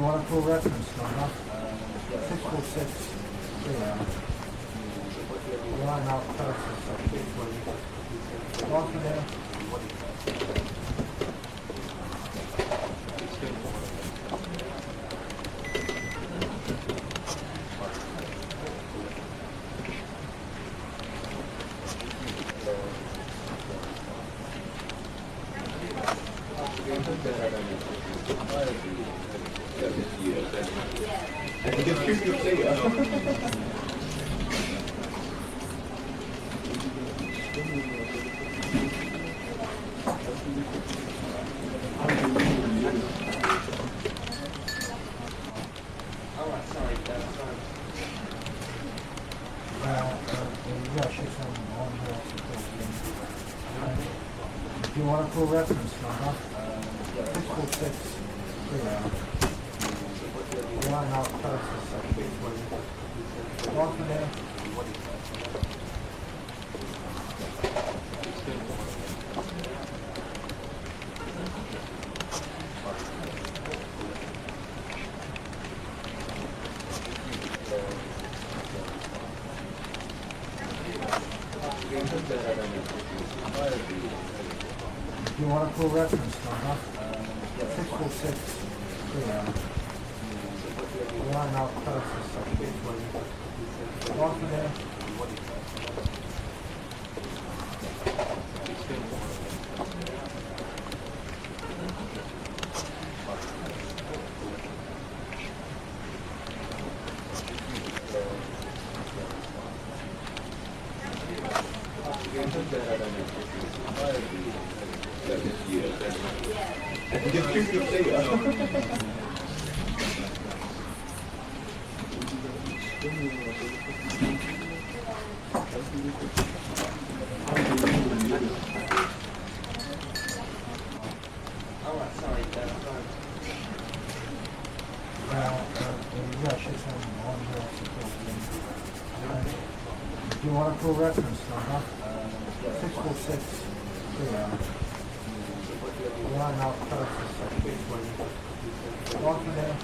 want a full reference number? 646 line out process. Walk in there. Do you want a full reference number? 646 line out process. Walk in there. Do you want a full reference number? 646 line out process. Walk in there. Do you want a full reference number? 646 line out process. Walk in there.